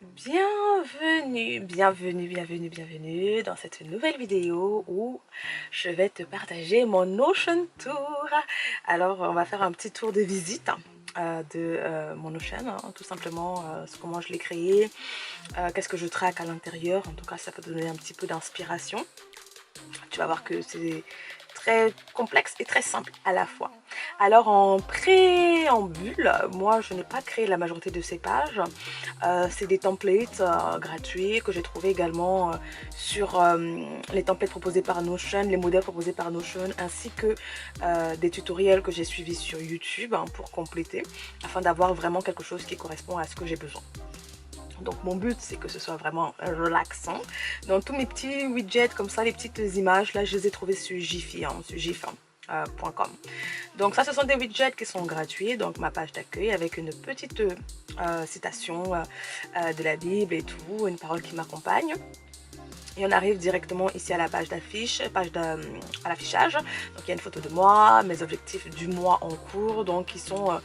Bienvenue dans cette nouvelle vidéo où je vais te partager mon Notion Tour. Alors, on va faire un petit tour de visite de mon Notion, hein, tout simplement comment je l'ai créé, qu'est-ce que je traque à l'intérieur. En tout cas, ça peut te donner un petit peu d'inspiration. Tu vas voir que c'est très complexe et très simple à la fois. Alors en préambule, moi je n'ai pas créé la majorité de ces pages. C'est des templates gratuits que j'ai trouvé également sur les templates proposés par Notion, les modèles proposés par Notion, ainsi que des tutoriels que j'ai suivis sur YouTube pour compléter, afin d'avoir vraiment quelque chose qui correspond à ce que j'ai besoin. Donc mon but c'est que ce soit vraiment relaxant. Donc tous mes petits widgets comme ça, les petites images là, je les ai trouvées sur Jiffy, sur gif.com. Donc ça, ce sont des widgets qui sont gratuits. Donc ma page d'accueil avec une petite citation de la Bible et tout, une parole qui m'accompagne. Et on arrive directement ici à la page d'affiche, à l'affichage. Donc il y a une photo de moi, mes objectifs du mois en cours. Donc ils sont,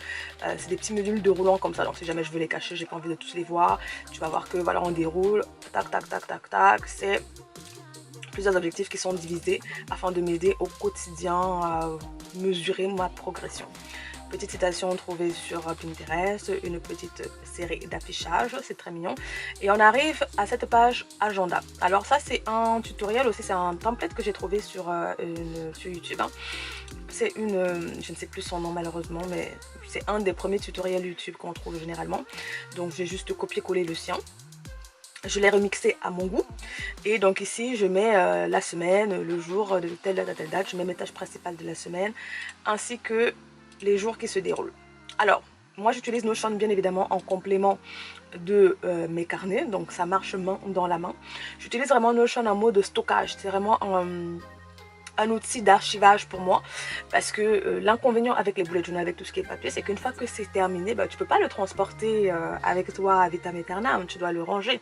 c'est des petits modules déroulants comme ça. Donc si jamais je veux les cacher, j'ai pas envie de tous les voir. Tu vas voir que voilà, on déroule, tac, tac, tac, tac, tac. C'est plusieurs objectifs qui sont divisés afin de m'aider au quotidien à mesurer ma progression. Petite citation trouvée sur Pinterest, une petite série d'affichages, c'est très mignon. Et on arrive à cette page agenda. Alors ça c'est un tutoriel aussi, c'est un template que j'ai trouvé sur YouTube. C'est je ne sais plus son nom malheureusement, mais c'est un des premiers tutoriels YouTube qu'on trouve généralement. Donc j'ai juste copié-collé le sien. Je l'ai remixé à mon goût et donc ici je mets la semaine, le jour de telle date à telle date, je mets mes tâches principales de la semaine ainsi que les jours qui se déroulent. Alors moi j'utilise Notion bien évidemment en complément de mes carnets, donc ça marche main dans la main. J'utilise vraiment Notion en mode stockage, c'est vraiment un outil d'archivage pour moi parce que l'inconvénient avec les bullet journal, avec tout ce qui est papier, c'est qu'une fois que c'est terminé, bah, tu peux pas le transporter avec toi à vitam aeternam, tu dois le ranger.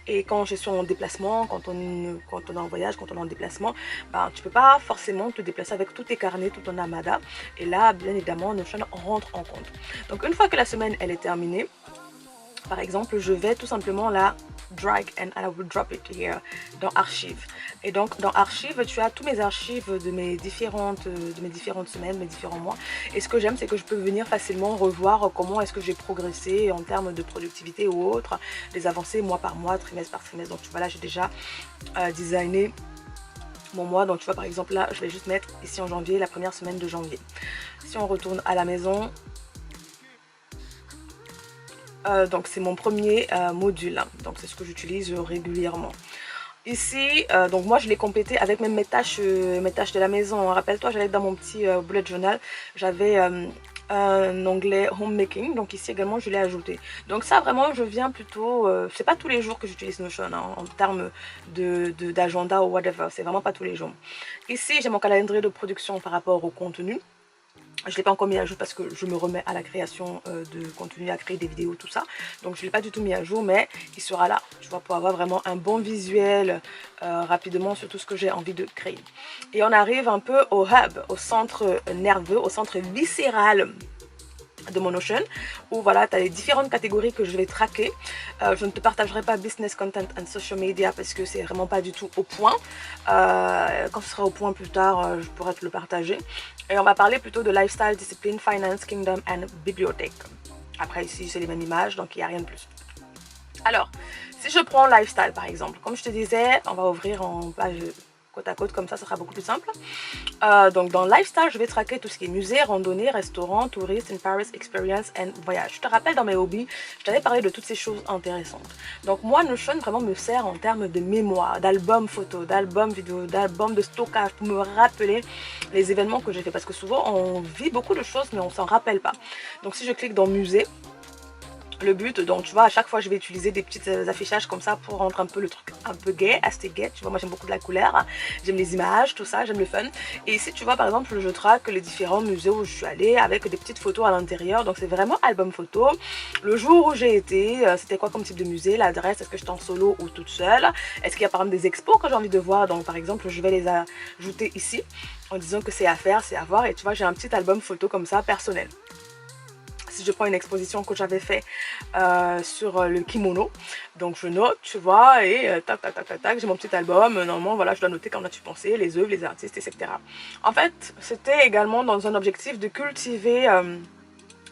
Et quand je suis en déplacement, quand on est en voyage, quand on est en déplacement, bah, tu peux pas forcément te déplacer avec tous tes carnets, tout ton amada. Et là, bien évidemment, Notion rentre en compte. Donc une fois que la semaine elle est terminée, par exemple, je vais tout simplement la drag and I will drop it here dans archives. Et donc dans archives, tu as tous mes archives de mes différentes semaines, mes différents mois. Et ce que j'aime, c'est que je peux venir facilement revoir comment est-ce que j'ai progressé en termes de productivité ou autre, les avancées mois par mois, trimestre par trimestre. Donc tu vois là, j'ai déjà designé mon mois. Donc tu vois par exemple là, je vais juste mettre ici en janvier, la première semaine de janvier. Si on retourne à la maison, donc c'est mon premier module, donc c'est ce que j'utilise régulièrement. Ici, donc moi je l'ai complété avec même mes tâches de la maison. Rappelle-toi, j'allais dans mon petit bullet journal, j'avais un onglet homemaking, donc ici également je l'ai ajouté. Donc ça vraiment je viens plutôt, c'est pas tous les jours que j'utilise Notion hein, en termes d'agenda ou whatever, c'est vraiment pas tous les jours. Ici j'ai mon calendrier de production par rapport au contenu. Je ne l'ai pas encore mis à jour parce que je me remets à la création de contenu, à créer des vidéos, tout ça. Donc je ne l'ai pas du tout mis à jour, mais il sera là, tu vois, pour avoir vraiment un bon visuel rapidement sur tout ce que j'ai envie de créer. Et on arrive un peu au hub, au centre nerveux, au centre viscéral de mon Notion, où voilà, tu as les différentes catégories que je vais traquer. Je ne te partagerai pas business content and social media parce que c'est vraiment pas du tout au point. Quand ce sera au point plus tard, je pourrai te le partager. Et on va parler plutôt de lifestyle, discipline, finance, kingdom and bibliothèque. Après ici c'est les mêmes images, donc il n'y a rien de plus. Alors, si je prends lifestyle par exemple, comme je te disais, on va ouvrir en page côte à côte, comme ça sera beaucoup plus simple. Donc dans lifestyle, je vais traquer tout ce qui est musée, randonnée, restaurant, touriste, in Paris, experience and voyage. Je te rappelle dans mes hobbies, je t'avais parlé de toutes ces choses intéressantes. Donc moi, Notion vraiment me sert en termes de mémoire, d'album photo, d'album vidéo, d'album de stockage pour me rappeler les événements que j'ai fait. Parce que souvent, on vit beaucoup de choses, mais on s'en rappelle pas. Donc si je clique dans musée, le but, donc tu vois, à chaque fois je vais utiliser des petits affichages comme ça pour rendre un peu le truc un peu gay, assez gay, tu vois, moi j'aime beaucoup de la couleur, j'aime les images, tout ça, j'aime le fun. Et ici tu vois par exemple je traque les différents musées où je suis allée avec des petites photos à l'intérieur, donc c'est vraiment album photo, le jour où j'ai été, c'était quoi comme type de musée, l'adresse, est-ce que j'étais en solo ou toute seule, est-ce qu'il y a par exemple des expos que j'ai envie de voir, donc par exemple je vais les ajouter ici en disant que c'est à faire, c'est à voir, et tu vois j'ai un petit album photo comme ça personnel. si je prends une exposition que j'avais fait sur le kimono, donc je note, tu vois, et tac, tac, tac, tac, tac, j'ai mon petit album. Normalement, voilà, je dois noter qu'en as-tu pensé, les œuvres, les artistes, etc. En fait, c'était également dans un objectif de cultiver...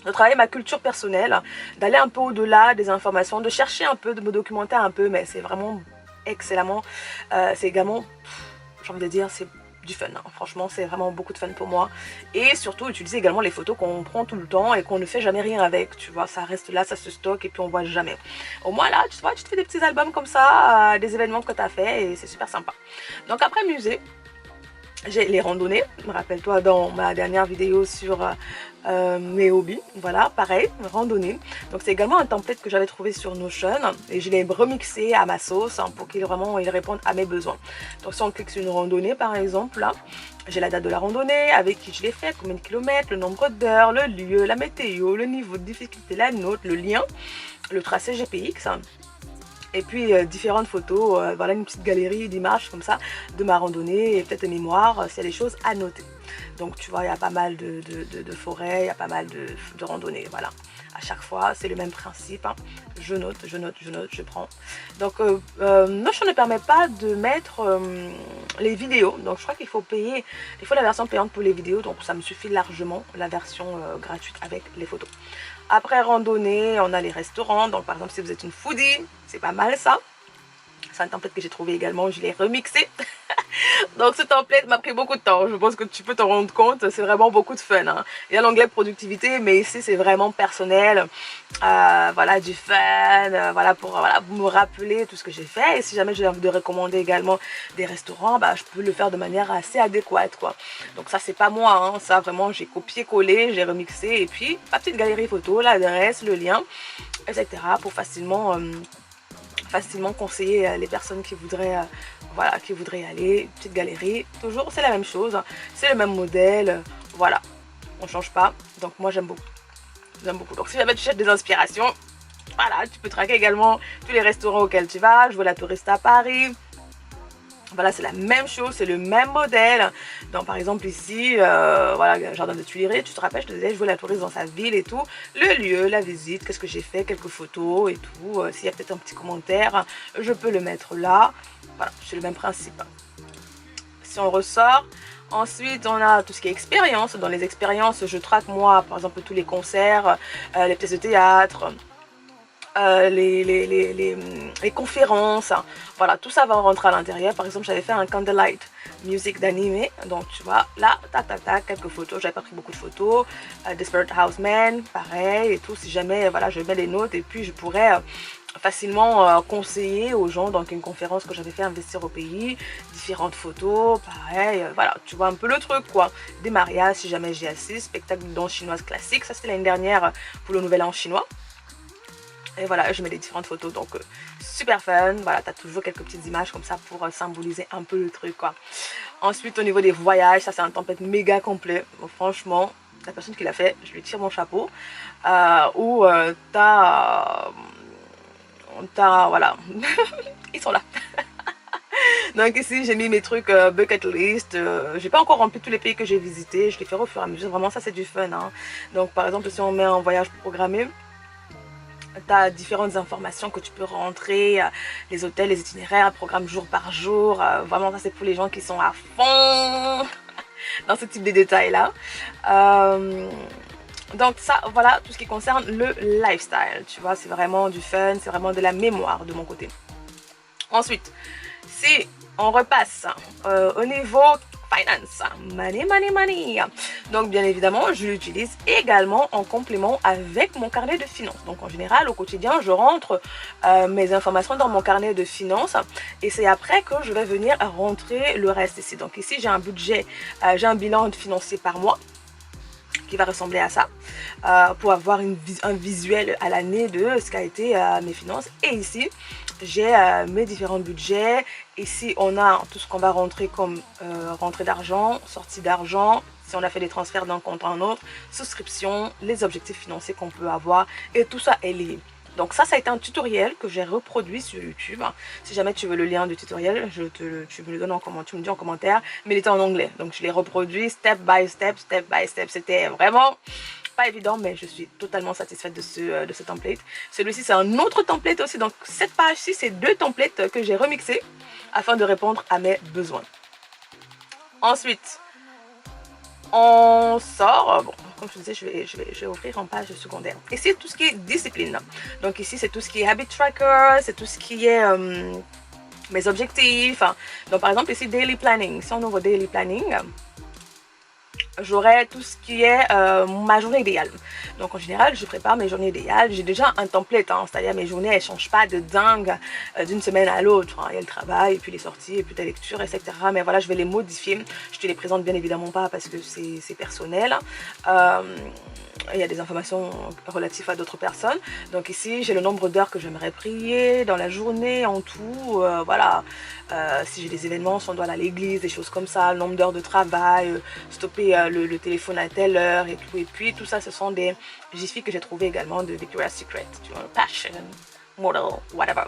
de travailler ma culture personnelle, d'aller un peu au-delà des informations, de chercher un peu, de me documenter un peu, mais c'est vraiment excellemment, c'est également, j'ai envie de dire, c'est du fun, hein. Franchement c'est vraiment beaucoup de fun pour moi, et surtout utiliser également les photos qu'on prend tout le temps et qu'on ne fait jamais rien avec, tu vois, ça reste là, ça se stocke et puis on voit jamais. Au moins là, tu vois, tu te fais des petits albums comme ça, des événements que tu as fait et c'est super sympa. Donc après musée, j'ai les randonnées, rappelle-toi dans ma dernière vidéo sur mes hobbies, voilà, pareil, randonnée. Donc c'est également un template que j'avais trouvé sur Notion et je l'ai remixé à ma sauce, hein, pour qu'il vraiment il réponde à mes besoins. Donc si on clique sur une randonnée par exemple, là, j'ai la date de la randonnée, avec qui je l'ai fait, combien de kilomètres, le nombre d'heures, le lieu, la météo, le niveau de difficulté, la note, le lien, le tracé GPX. Et puis différentes photos, voilà une petite galerie d'images comme ça de ma randonnée et peut-être des mémoires s'il y a des choses à noter. Donc tu vois, il y a pas mal de forêts, il y a pas mal de randonnées, voilà. À chaque fois, c'est le même principe, hein. Je note, je note, je note, je prends. Donc Notion ne permet pas de mettre les vidéos, donc je crois qu'il faut payer, il faut la version payante pour les vidéos, donc ça me suffit largement, la version gratuite avec les photos. Après randonnée, on a les restaurants, donc par exemple si vous êtes une foodie, c'est pas mal ça. C'est un template que j'ai trouvé également, je l'ai remixé. Donc ce template m'a pris beaucoup de temps, je pense que tu peux t'en rendre compte, c'est vraiment beaucoup de fun, hein. Il y a l'onglet productivité, mais ici c'est vraiment personnel, voilà, du fun, voilà, pour voilà, me rappeler tout ce que j'ai fait. Et si jamais j'ai envie de recommander également des restaurants, bah, je peux le faire de manière assez adéquate, quoi. Donc ça c'est pas moi, hein, ça vraiment j'ai copié-collé, j'ai remixé, et puis ma petite galerie photo, l'adresse, le lien, etc. pour facilement conseiller les personnes qui voudraient voilà, qui voudraient y aller. Petite galerie, toujours c'est la même chose, c'est le même modèle, voilà, on change pas. Donc moi j'aime beaucoup. Donc si jamais tu cherches des inspirations, voilà, tu peux traquer également tous les restaurants auxquels tu vas. Je vois la touriste à Paris, voilà, c'est la même chose, c'est le même modèle. Donc par exemple ici, voilà, Jardin de Tuileries, tu te rappelles, je te disais, je vois la touriste dans sa ville et tout. Le lieu, la visite, qu'est-ce que j'ai fait, quelques photos et tout. S'il y a peut-être un petit commentaire, je peux le mettre là. Voilà, c'est le même principe. Si on ressort, ensuite on a tout ce qui est expérience. Dans les expériences, je traque moi, par exemple, tous les concerts, les pièces de théâtre, les conférences, hein. Voilà, tout ça va rentrer à l'intérieur. Par exemple, j'avais fait un candlelight music d'animé, donc tu vois là, tac tac tac, quelques photos. J'avais pas pris beaucoup de photos. Desperate Houseman, pareil et tout. Si jamais voilà, je mets les notes, et puis je pourrais facilement conseiller aux gens. Donc une conférence que j'avais fait, investir au pays, différentes photos, pareil, voilà, tu vois un peu le truc, quoi. Des mariages si jamais j'y assiste, spectacle de danse chinoise classique, ça c'était l'année dernière pour le nouvel an chinois. Et voilà, je mets des différentes photos, donc super fun. Voilà, t'as toujours quelques petites images comme ça pour symboliser un peu le truc, quoi. Ensuite, au niveau des voyages, ça c'est un template méga complet. Bon, franchement, la personne qui l'a fait, je lui tire mon chapeau. Où voilà, ils sont là. Donc ici j'ai mis mes trucs bucket list. J'ai pas encore rempli tous les pays que j'ai visités, je les ferai au fur et à mesure. Vraiment ça c'est du fun, hein. Donc par exemple si on met un voyage programmé, tu as différentes informations que tu peux rentrer, les hôtels, les itinéraires, programme jour par jour. Vraiment ça c'est pour les gens qui sont à fond dans ce type de détails là. Donc ça, voilà, tout ce qui concerne le lifestyle, tu vois, c'est vraiment du fun, c'est vraiment de la mémoire de mon côté. Ensuite, si on repasse au niveau finance, money, money, money. Donc bien évidemment, je l'utilise également en complément avec mon carnet de finances. Donc en général, au quotidien, je rentre mes informations dans mon carnet de finances et c'est après que je vais venir rentrer le reste ici. Donc ici, j'ai un budget, j'ai un bilan financier par mois qui va ressembler à ça, pour avoir un visuel à l'année de ce qu'a été mes finances. Et ici j'ai mes différents budgets. Ici on a tout ce qu'on va rentrer comme rentrée d'argent, sortie d'argent, si on a fait des transferts d'un compte à un autre, souscription, les objectifs financiers qu'on peut avoir, et tout ça est lié. Donc ça a été un tutoriel que j'ai reproduit sur YouTube. Si jamais tu veux le lien du tutoriel, tu me le donnes en commentaire, tu me dis en commentaire, mais il était en anglais. Donc je l'ai reproduit step by step, step by step. C'était vraiment pas évident, mais je suis totalement satisfaite de ce template. Celui-ci, c'est un autre template aussi. Donc, cette page-ci, c'est 2 templates que j'ai remixés afin de répondre à mes besoins. Ensuite, on sort. Bon, comme je disais, je vais ouvrir en page secondaire. Ici, tout ce qui est discipline. Donc, ici, c'est tout ce qui est habit tracker, c'est tout ce qui est mes objectifs. Donc, par exemple, ici, daily planning. Si on ouvre daily planning, j'aurai tout ce qui est ma journée idéale. Donc en général, je prépare mes journées idéales. J'ai déjà un template, hein, c'est-à-dire mes journées, elles ne changent pas de dingue d'une semaine à l'autre. Hein. Il y a le travail, et puis les sorties, et puis la lecture, etc. Mais voilà, je vais les modifier. Je te les présente bien évidemment pas parce que c'est personnel. Il y a des informations relatives à d'autres personnes. Donc ici, j'ai le nombre d'heures que j'aimerais prier dans la journée en tout. Voilà, si j'ai des événements, si on doit aller à l'église, des choses comme ça, le nombre d'heures de travail, stopper le téléphone à telle heure et tout. Et puis tout ça, ce sont des GIFs que j'ai trouvé également de Victoria's Secret, tu vois, Passion, Model, whatever.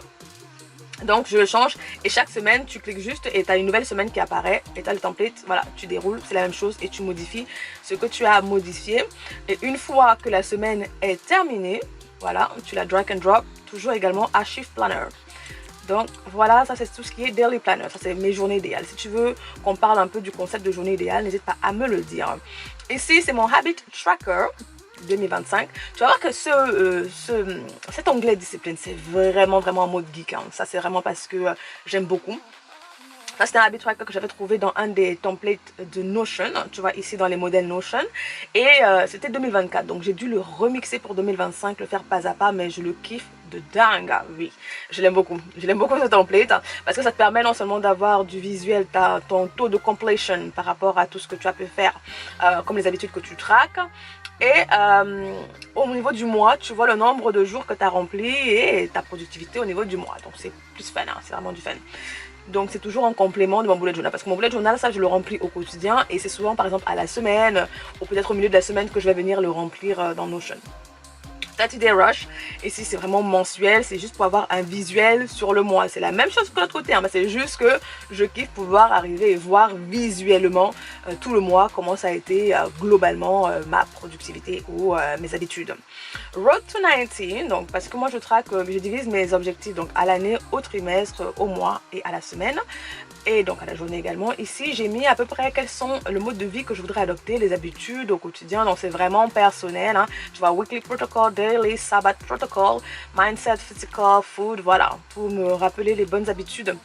Donc je le change et chaque semaine tu cliques juste et tu as une nouvelle semaine qui apparaît et tu as le template, voilà, tu déroules, c'est la même chose et tu modifies ce que tu as modifié. Et une fois que la semaine est terminée, voilà, tu la drag and drop toujours également à Shift Planner. Donc voilà, ça c'est tout ce qui est Daily Planner, ça c'est mes journées idéales. Si tu veux qu'on parle un peu du concept de journée idéale, n'hésite pas à me le dire. Ici c'est mon Habit Tracker 2025. Tu vas voir que cet onglet discipline, c'est vraiment en mode geek. Hein. Ça c'est vraiment parce que j'aime beaucoup. Ça, c'était un habit tracker que j'avais trouvé dans un des templates de Notion. Tu vois, ici dans les modèles Notion. Et c'était 2024. Donc, j'ai dû le remixer pour 2025, le faire pas à pas. Mais je le kiffe de dingue. Oui, je l'aime beaucoup. Je l'aime beaucoup ce template. Parce que ça te permet non seulement d'avoir du visuel, ton taux de completion par rapport à tout ce que tu as pu faire, comme les habitudes que tu traques. Et au niveau du mois, tu vois le nombre de jours que tu as rempli et ta productivité au niveau du mois. Donc, c'est plus fun. Hein, c'est vraiment du fun. Donc c'est toujours en complément de mon bullet journal parce que mon bullet journal, ça je le remplis au quotidien et c'est souvent par exemple à la semaine ou peut-être au milieu de la semaine que je vais venir le remplir dans Notion. 30 Day Rush, ici c'est vraiment mensuel, c'est juste pour avoir un visuel sur le mois. C'est la même chose que l'autre côté, hein, mais c'est juste que je kiffe pouvoir arriver et voir visuellement tout le mois comment ça a été globalement ma productivité ou mes habitudes. Road to 90, donc parce que moi je traque, je divise mes objectifs donc à l'année, au trimestre, au mois et à la semaine. Et donc à la journée également. Ici, j'ai mis à peu près quels sont le mode de vie que je voudrais adopter, les habitudes au quotidien. Donc c'est vraiment personnel. Hein. Je vois Weekly Protocol, Daily, Sabbath Protocol, Mindset, Physical, Food. Voilà, pour me rappeler les bonnes habitudes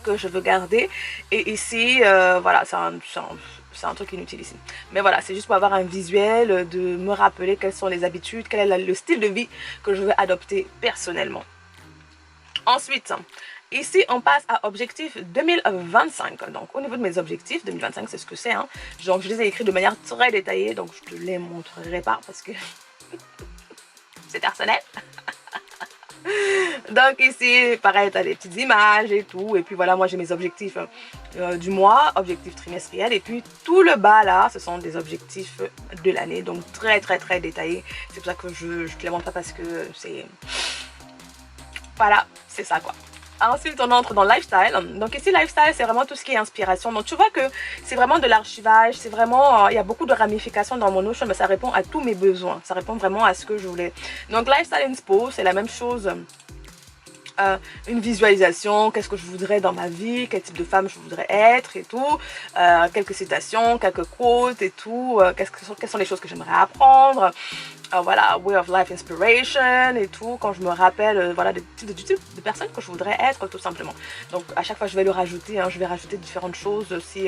que je veux garder. Et ici, voilà, c'est un truc inutile ici. Mais voilà, c'est juste pour avoir un visuel, de me rappeler quelles sont les habitudes, quel est le style de vie que je veux adopter personnellement. Ensuite, ici, on passe à objectif 2025. Donc, au niveau de mes objectifs, 2025, c'est ce que c'est. Hein. Donc, je les ai écrits de manière très détaillée. Donc, je te les montrerai pas parce que c'est personnel. Donc, ici, pareil, tu as des petites images et tout. Et puis, voilà, moi, j'ai mes objectifs du mois, objectifs trimestriels. Et puis, tout le bas, là, ce sont des objectifs de l'année. Donc, très détaillés. C'est pour ça que je te les montre pas parce que c'est... Voilà, c'est ça, quoi. Ensuite, on entre dans lifestyle. Donc ici, lifestyle, c'est vraiment tout ce qui est inspiration. Donc tu vois que c'est vraiment de l'archivage. C'est vraiment, il y a beaucoup de ramifications dans mon Notion, mais ça répond à tous mes besoins. Ça répond vraiment à ce que je voulais. Donc lifestyle inspo, c'est la même chose. Une visualisation, qu'est-ce que je voudrais dans ma vie, quel type de femme je voudrais être et tout, quelques citations, quelques quotes et tout, quelles sont les choses que j'aimerais apprendre, voilà, way of life inspiration et tout, quand je me rappelle, voilà, du type de personne que je voudrais être tout simplement. Donc à chaque fois je vais le rajouter, hein, je vais rajouter différentes choses aussi,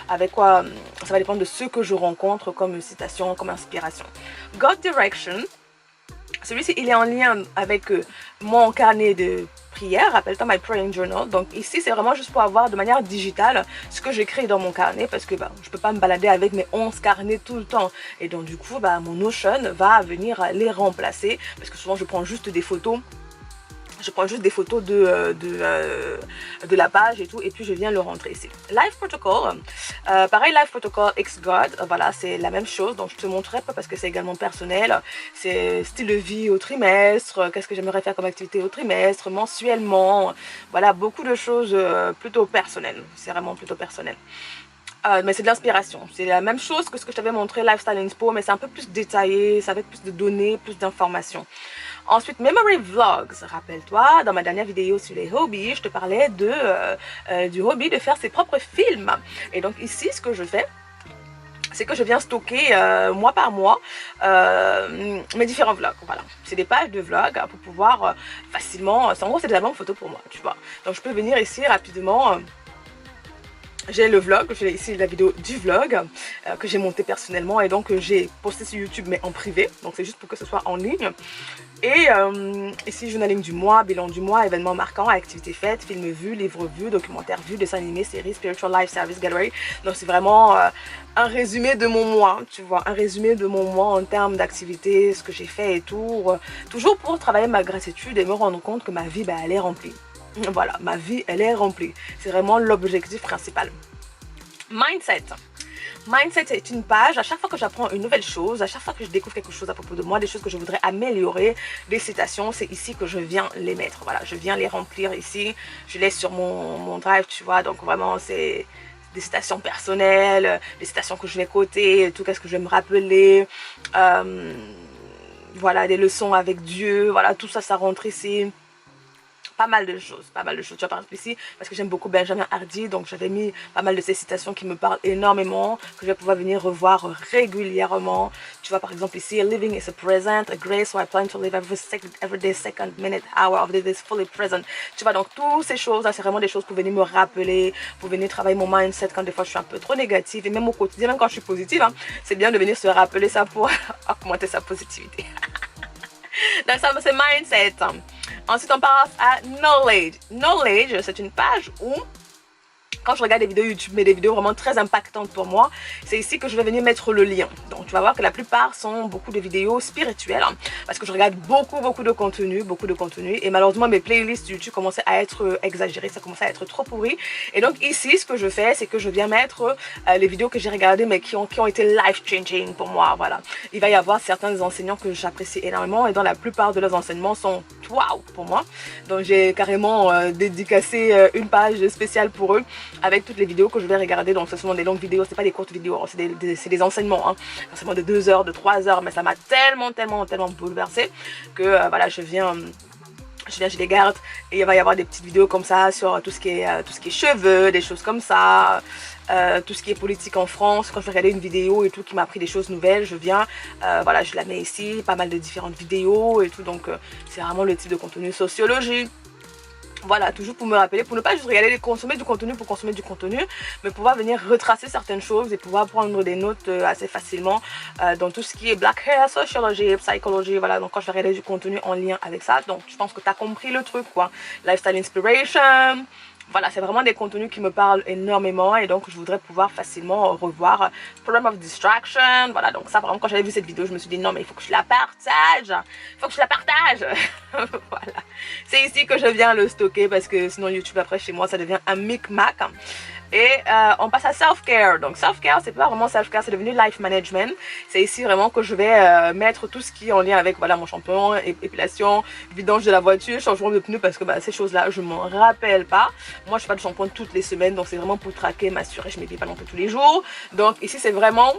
avec quoi, ça va dépendre de ce que je rencontre comme citation, comme inspiration. God Direction. Celui-ci, il est en lien avec mon carnet de prière, rappelle-toi My Praying Journal. Donc ici, c'est vraiment juste pour avoir de manière digitale ce que j'écris dans mon carnet parce que je peux pas me balader avec mes 11 carnets tout le temps. Et donc du coup, mon Notion va venir les remplacer parce que souvent, je prends juste des photos. Je prends juste des photos de la page et tout, et puis je viens le rentrer ici. Life Protocol, pareil, Life Protocol X God, voilà, c'est la même chose, donc je te montrerai pas parce que c'est également personnel. C'est style de vie au trimestre, qu'est-ce que j'aimerais faire comme activité au trimestre, mensuellement, voilà, beaucoup de choses plutôt personnelles, c'est vraiment plutôt personnel. mais c'est de l'inspiration. C'est la même chose que ce que je t'avais montré Lifestyle Inspo, mais c'est un peu plus détaillé, ça avec plus de données, plus d'informations. Ensuite, Memory Vlogs. Rappelle-toi, dans ma dernière vidéo sur les hobbies, je te parlais du hobby de faire ses propres films. Et donc ici, ce que je fais, c'est que je viens stocker mois par mois mes différents vlogs. Voilà, c'est des pages de vlogs pour pouvoir facilement, en gros c'est des albums photos pour moi, tu vois. Donc je peux venir ici rapidement. J'ai le vlog, j'ai ici la vidéo du vlog que j'ai monté personnellement et donc j'ai posté sur YouTube mais en privé, donc c'est juste pour que ce soit en ligne. Et ici journaling du mois, bilan du mois, événements marquants, activités faites, films vus, livres vus, documentaires vus, dessins animés, séries, spiritual life service gallery. Donc c'est vraiment un résumé de mon mois, tu vois, un résumé de mon mois en termes d'activités, ce que j'ai fait et tout. Toujours pour travailler ma gratitude et me rendre compte que ma vie, bah, elle est remplie. Voilà, ma vie, elle est remplie. C'est vraiment l'objectif principal. Mindset. Mindset, c'est une page. À chaque fois que j'apprends une nouvelle chose, à chaque fois que je découvre quelque chose à propos de moi, des choses que je voudrais améliorer, des citations, c'est ici que je viens les mettre. Voilà, je viens les remplir ici. Je laisse sur mon drive, tu vois. Donc vraiment, c'est des citations personnelles, des citations que je vais coter, tout qu'est-ce que je vais me rappeler. Voilà, des leçons avec Dieu. Voilà, tout ça, ça rentre ici. Pas mal de choses, tu vois, par exemple ici, parce que j'aime beaucoup Benjamin Hardy, donc j'avais mis pas mal de ces citations qui me parlent énormément, que je vais pouvoir venir revoir régulièrement. Tu vois, par exemple ici, living is a present, a grace, so I plan to live every day, second, minute, hour of the day is fully present. Tu vois, donc toutes ces choses-là, c'est vraiment des choses pour venir me rappeler, pour venir travailler mon mindset quand des fois je suis un peu trop négative, et même au quotidien, même quand je suis positive, hein, c'est bien de venir se rappeler ça pour augmenter sa positivité. Donc ça, c'est mindset. Ensuite, on passe à knowledge. Knowledge, c'est une page où, quand je regarde des vidéos YouTube, mais des vidéos vraiment très impactantes pour moi, c'est ici que je vais venir mettre le lien. Donc tu vas voir que la plupart sont beaucoup de vidéos spirituelles, hein, parce que je regarde beaucoup de contenu, et malheureusement mes playlists YouTube commençaient à être exagérées, ça commençait à être trop pourri. Et donc ici, ce que je fais, c'est que je viens mettre les vidéos que j'ai regardées, mais qui ont été life changing pour moi. Voilà, il va y avoir certains enseignants que j'apprécie énormément, et dont la plupart de leurs enseignements sont waouh pour moi. Donc j'ai carrément dédicacé une page spéciale pour eux, avec toutes les vidéos que je vais regarder. Donc ce sont des longues vidéos, c'est pas des courtes vidéos, c'est des enseignements, hein. Enseignements de 2 heures, de 3 heures, mais ça m'a tellement bouleversée que voilà, je les garde, et il va y avoir des petites vidéos comme ça sur tout ce qui est cheveux, des choses comme ça, tout ce qui est politique en France. Quand je vais regarder une vidéo et tout qui m'a appris des choses nouvelles, je viens, voilà, je la mets ici, pas mal de différentes vidéos et tout. Donc c'est vraiment le type de contenu sociologie. Voilà, toujours pour me rappeler, pour ne pas juste regarder, consommer du contenu pour consommer du contenu, mais pouvoir venir retracer certaines choses et pouvoir prendre des notes assez facilement dans tout ce qui est black hair, sociology, psychology. Voilà, donc quand je vais regarder du contenu en lien avec ça, donc je pense que tu as compris le truc, quoi. Lifestyle inspiration. Voilà, c'est vraiment des contenus qui me parlent énormément, et donc je voudrais pouvoir facilement revoir Problem of Distraction. Voilà, donc ça, vraiment, quand j'avais vu cette vidéo, je me suis dit non, mais il faut que je la partage. Il faut que je la partage. Voilà, c'est ici que je viens le stocker, parce que sinon YouTube après chez moi ça devient un micmac. Et on passe à self-care. Donc self-care, c'est pas vraiment self-care, c'est devenu life management. C'est ici vraiment que je vais mettre tout ce qui est en lien avec, voilà, mon shampoing, épilation, vidange de la voiture, changement de pneus, parce que bah, ces choses-là, je m'en rappelle pas. Moi, je fais pas de shampoing toutes les semaines, donc c'est vraiment pour traquer, m'assurer, je m'épile pas non plus tous les jours. Donc ici, c'est vraiment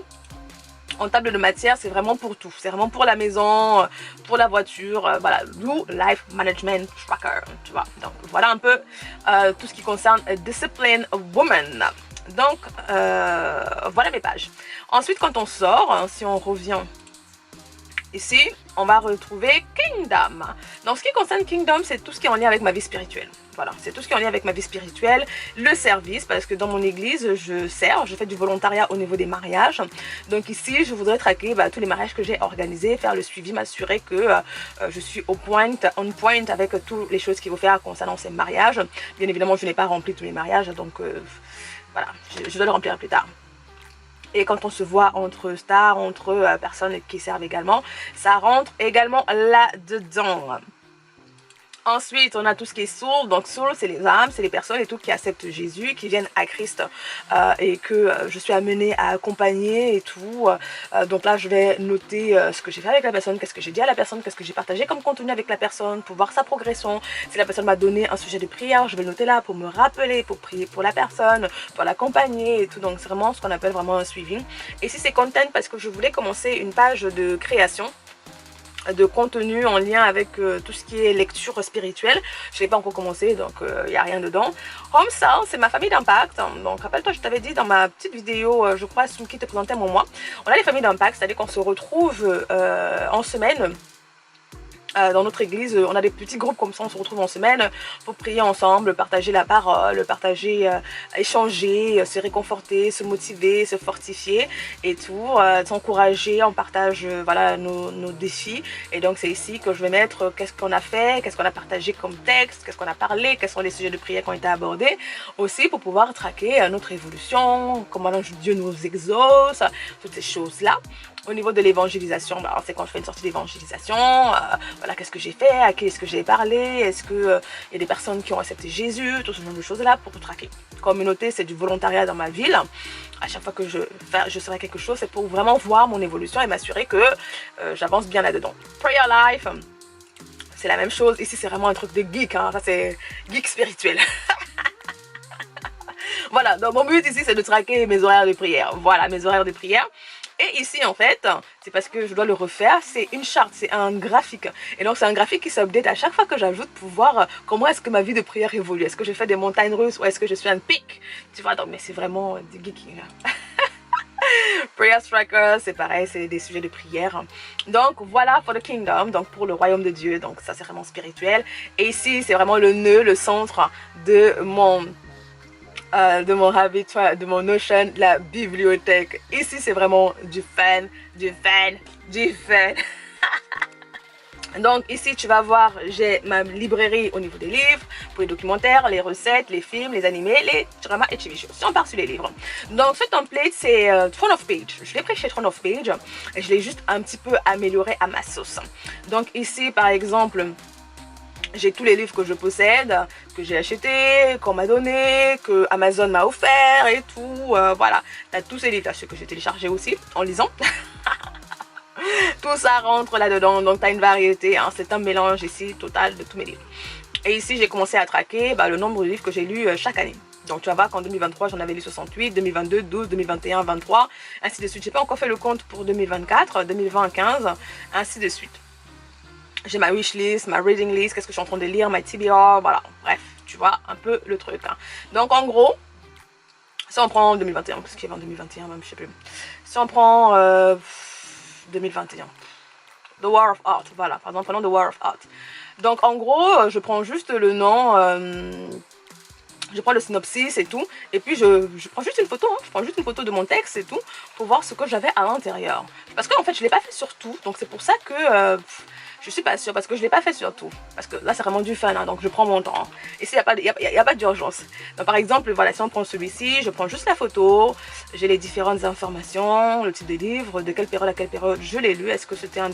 en table de matière, c'est vraiment pour tout. C'est vraiment pour la maison, pour la voiture, voilà, Blue Life Management Tracker, tu vois. Donc voilà un peu tout ce qui concerne Discipline Woman. Donc voilà mes pages. Ensuite, quand on sort, hein, si on revient ici, on va retrouver Kingdom. Donc ce qui concerne Kingdom, c'est tout ce qui est en lien avec ma vie spirituelle. Voilà, c'est tout ce qui est en lien avec ma vie spirituelle, le service, parce que dans mon église, je sers, je fais du volontariat au niveau des mariages. Donc ici, je voudrais traquer tous les mariages que j'ai organisés, faire le suivi, m'assurer que je suis on point avec toutes les choses qu'il faut faire concernant ces mariages. Bien évidemment, je n'ai pas rempli tous les mariages, donc voilà, je dois le remplir plus tard. Et quand on se voit entre stars, entre personnes qui servent également, ça rentre également là-dedans. Ensuite, on a tout ce qui est soul. Donc, soul, c'est les âmes, c'est les personnes et tout qui acceptent Jésus, qui viennent à Christ et que je suis amenée à accompagner et tout. Donc là, je vais noter ce que j'ai fait avec la personne, qu'est-ce que j'ai dit à la personne, qu'est-ce que j'ai partagé comme contenu avec la personne pour voir sa progression. Si la personne m'a donné un sujet de prière, je vais le noter là pour me rappeler, pour prier pour la personne, pour l'accompagner et tout. Donc, c'est vraiment ce qu'on appelle vraiment un suivi. Et si c'est content, parce que je voulais commencer une page de création de contenu en lien avec tout ce qui est lecture spirituelle. Je n'ai pas encore commencé, donc il n'y a rien dedans. Home Sound, c'est ma famille d'impact. Donc rappelle-toi, je t'avais dit dans ma petite vidéo, je crois, qui te présentait mon mois. On a les familles d'impact, c'est-à-dire qu'on se retrouve en semaine. Dans notre église, on a des petits groupes comme ça, on se retrouve en semaine pour prier ensemble, partager la parole, partager, échanger, se réconforter, se motiver, se fortifier et tout, s'encourager, on partage voilà nos défis. Et donc c'est ici que je vais mettre qu'est-ce qu'on a fait, qu'est-ce qu'on a partagé comme texte, qu'est-ce qu'on a parlé, quels sont les sujets de prière qui ont été abordés, aussi pour pouvoir traquer notre évolution, comment Dieu nous exauce, toutes ces choses-là. Au niveau de l'évangélisation, c'est quand je fais une sortie d'évangélisation, voilà, qu'est-ce que j'ai fait, à qui est-ce que j'ai parlé, est-ce qu'il y a des personnes qui ont accepté Jésus, tout ce genre de choses-là pour traquer. Communauté, c'est du volontariat dans ma ville. À chaque fois que je ferai quelque chose, c'est pour vraiment voir mon évolution et m'assurer que j'avance bien là-dedans. Prayer Life, c'est la même chose. Ici, c'est vraiment un truc de geek, hein. Ça, c'est geek spirituel. Voilà, donc mon but ici, c'est de traquer mes horaires de prière. Voilà, mes horaires de prière. Et ici, en fait, c'est parce que je dois le refaire, c'est une charte, c'est un graphique. Et donc, c'est un graphique qui s'update à chaque fois que j'ajoute pour voir comment est-ce que ma vie de prière évolue. Est-ce que je fais des montagnes russes ou est-ce que je suis un pic? Tu vois, donc, mais c'est vraiment du geeking. Prayer Tracker, c'est pareil, c'est des sujets de prière. Donc, voilà for the kingdom, donc pour le royaume de Dieu. Donc, ça, c'est vraiment spirituel. Et ici, c'est vraiment le nœud, le centre de mon habit, de mon Notion, la bibliothèque. Ici, c'est vraiment du fun, du fun, du fun. Donc ici, tu vas voir, j'ai ma librairie au niveau des livres, pour les documentaires, les recettes, les films, les animés, les dramas et TV shows. Si on part sur les livres. Donc ce template, c'est Throne of Page. Je l'ai pris chez Throne of Page et je l'ai juste un petit peu amélioré à ma sauce. Donc ici, par exemple, j'ai tous les livres que je possède, que j'ai achetés, qu'on m'a donné, que Amazon m'a offert et tout. Voilà, tu as tous ces livres, ceux que j'ai téléchargés aussi en lisant. Tout ça rentre là-dedans, donc tu as une variété, hein. C'est un mélange ici total de tous mes livres. Et ici, j'ai commencé à traquer le nombre de livres que j'ai lus chaque année. Donc tu vas voir qu'en 2023, j'en avais lu 68, 2022, 12, 2021, 23, ainsi de suite. J'ai pas encore fait le compte pour 2024, 2020, 15, ainsi de suite. J'ai ma wishlist, ma reading list, qu'est-ce que je suis en train de lire, ma TBR, voilà. Bref, tu vois un peu le truc. Hein. Donc en gros, si on prend 2021, parce qu'il y avait en 2021 même, je sais plus. Si on prend 2021, The War of Art, voilà, par exemple, prenons The War of Art. Donc en gros, je prends juste le nom, je prends le synopsis et tout, et puis je prends juste une photo, hein, je prends juste une photo de mon texte et tout, pour voir ce que j'avais à l'intérieur. Parce qu'en fait, je ne l'ai pas fait sur tout, donc c'est pour ça que... je suis pas sûre parce que je ne l'ai pas fait sur tout. Parce que là, c'est vraiment du fun, hein, donc je prends mon temps. Ici, il n'y a pas d'urgence. Par exemple, voilà, si on prend celui-ci, je prends juste la photo. J'ai les différentes informations, le type de livre, de quelle période à quelle période je l'ai lu. Est-ce que c'était un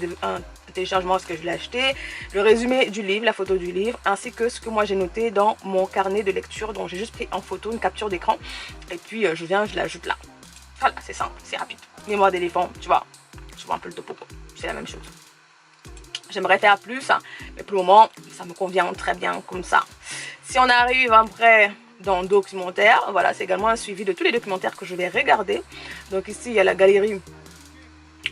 téléchargement, est-ce que je l'ai acheté. Le résumé du livre, la photo du livre, ainsi que ce que moi j'ai noté dans mon carnet de lecture. Donc j'ai juste pris en photo, une capture d'écran. Et puis je viens, je l'ajoute là. Voilà, c'est simple, c'est rapide. Mémoire d'éléphant, tu vois un peu le topo. C'est la même chose. J'aimerais faire plus, hein, mais pour le moment, ça me convient très bien comme ça. Si on arrive après dans documentaire, voilà, c'est également un suivi de tous les documentaires que je vais regarder. Donc ici, il y a la galerie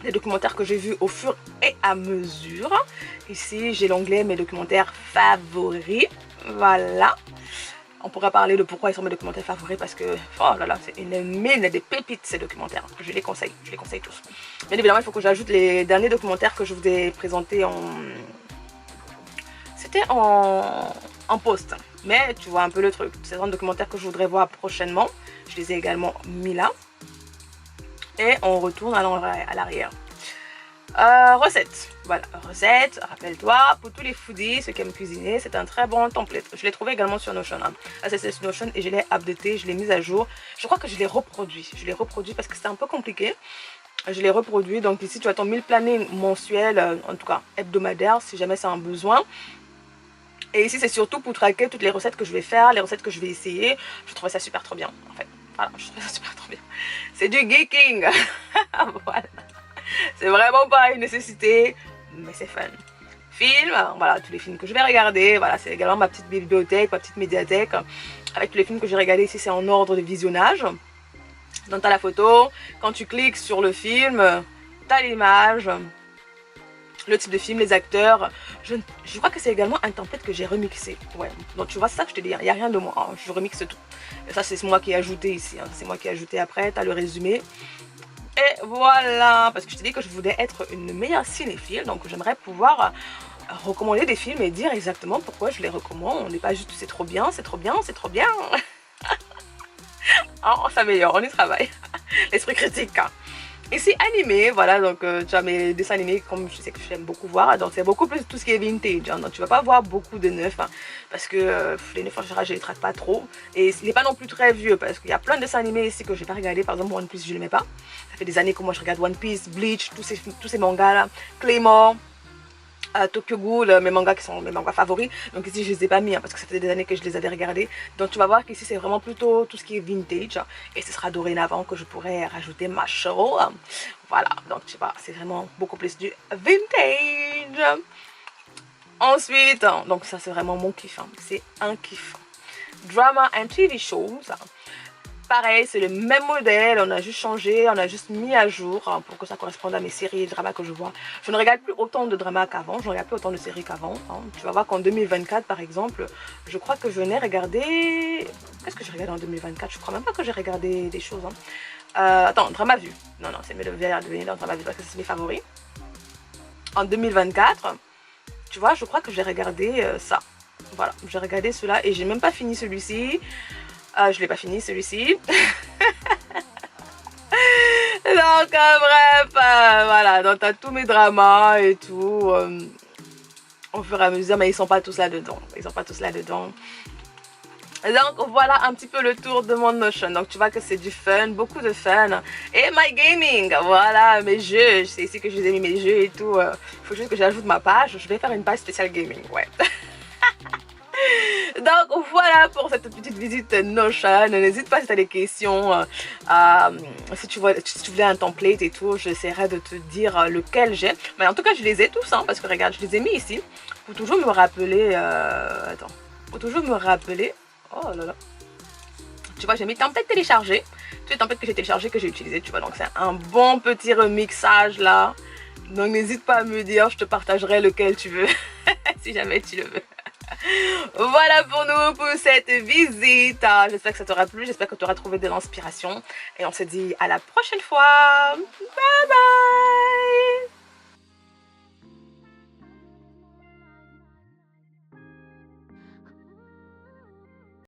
des documentaires que j'ai vus au fur et à mesure. Ici, j'ai l'onglet mes documentaires favoris. Voilà. On pourra parler de pourquoi ils sont mes documentaires favoris parce que, oh là là, c'est une mine des pépites ces documentaires. Je les conseille tous. Bien évidemment, il faut que j'ajoute les derniers documentaires que je vous ai présentés en... C'était en post. Mais tu vois un peu le truc. C'est un documentaire que je voudrais voir prochainement. Je les ai également mis là. Et on retourne à l'arrière. Recettes. Voilà, recettes, rappelle-toi, pour tous les foodies, ceux qui aiment cuisiner, c'est un très bon template. Je l'ai trouvé également sur Notion. Hein. Là, c'est sur Notion et je l'ai updaté, je l'ai mis à jour. Je crois que je l'ai reproduit. Je l'ai reproduit parce que c'était un peu compliqué. Je l'ai reproduit. Donc ici, tu as ton meal planning mensuel, en tout cas hebdomadaire, si jamais c'est un besoin. Et ici c'est surtout pour traquer toutes les recettes que je vais faire, les recettes que je vais essayer. Je trouvais ça super trop bien en fait. Voilà, je trouvais ça super trop bien. C'est du geeking. Voilà. C'est vraiment pas une nécessité, mais c'est fun. Films, voilà, tous les films que je vais regarder. Voilà, c'est également ma petite bibliothèque, ma petite médiathèque. Avec tous les films que j'ai regardés ici, c'est en ordre de visionnage. Donc tu as la photo, quand tu cliques sur le film, tu as l'image, le type de film, les acteurs. Je crois que c'est également un template que j'ai remixé. Ouais, donc tu vois, c'est ça que je te dis, il n'y a rien de moi, hein. Je remixe tout. Et ça, c'est moi qui ai ajouté ici, hein. C'est moi qui ai ajouté après, tu as le résumé. Et voilà, parce que je te dis que je voulais être une meilleure cinéphile, donc j'aimerais pouvoir recommander des films et dire exactement pourquoi je les recommande. On n'est pas juste c'est trop bien, c'est trop bien, c'est trop bien. On s'améliore, on y travaille. L'esprit critique. Ici, animé, voilà, donc tu as mes dessins animés comme je sais que j'aime beaucoup voir, donc c'est beaucoup plus tout ce qui est vintage, hein, donc tu vas pas voir beaucoup de neufs, hein, parce que les neufs en général je les traque pas trop, et il n'est pas non plus très vieux, parce qu'il y a plein de dessins animés ici que j'ai pas regardé, par exemple One Piece je ne l'aimais pas, ça fait des années que moi je regarde One Piece, Bleach, tous ces mangas là, Claymore, Tokyo Ghoul, mes mangas qui sont mes mangas favoris. Donc ici je les ai pas mis, hein, parce que ça faisait des années que je les avais regardés. Donc tu vas voir qu'ici c'est vraiment plutôt tout ce qui est vintage, hein, et ce sera dorénavant que je pourrais rajouter ma show. Voilà, donc tu vois, c'est vraiment beaucoup plus du vintage. Ensuite, donc ça c'est vraiment mon kiff, hein, c'est un kiff. Drama and TV shows. Pareil, c'est le même modèle, on a juste changé, on a juste mis à jour, hein, pour que ça corresponde à mes séries et dramas que je vois. Je ne regarde plus autant de dramas qu'avant, je ne regarde plus autant de séries qu'avant, hein. Tu vas voir qu'en 2024 par exemple, je crois que je n'ai regardé... Qu'est-ce que j'ai regardé en 2024? Je crois même pas que j'ai regardé des choses, hein. Attends, drama vu. Non, non, c'est mieux de venir dans drama vu parce que c'est mes favoris. En 2024, tu vois, je crois que j'ai regardé ça. Voilà, j'ai regardé cela et j'ai même pas fini celui-ci. Je l'ai pas fini celui-ci. Donc bref, voilà, donc t'as tous mes dramas et tout. Au fur et à mesure, mais ils sont pas tous là-dedans. Ils sont pas tous là-dedans. Donc voilà un petit peu le tour de mon Notion. Donc tu vois que c'est du fun, beaucoup de fun. Et my gaming, voilà mes jeux. C'est ici que je vous ai mis mes jeux et tout. Il faut juste que j'ajoute ma page. Je vais faire une page spéciale gaming, ouais. Donc voilà pour cette petite visite Notion. N'hésite pas si tu as des questions, si tu voulais un template et tout, j'essaierai de te dire lequel j'ai. Mais en tout cas je les ai tous, hein, parce que regarde, je les ai mis ici pour toujours me rappeler, attends, pour toujours me rappeler, oh là là, tu vois j'ai mis template téléchargé, tous les templates que j'ai téléchargés que j'ai utilisés, tu vois, donc c'est un bon petit remixage là. Donc n'hésite pas à me dire, je te partagerai lequel tu veux, si jamais tu le veux. Voilà pour nous pour cette visite. J'espère que ça t'aura plu, j'espère que tu auras trouvé de l'inspiration. Et on se dit à la prochaine fois. Bye bye.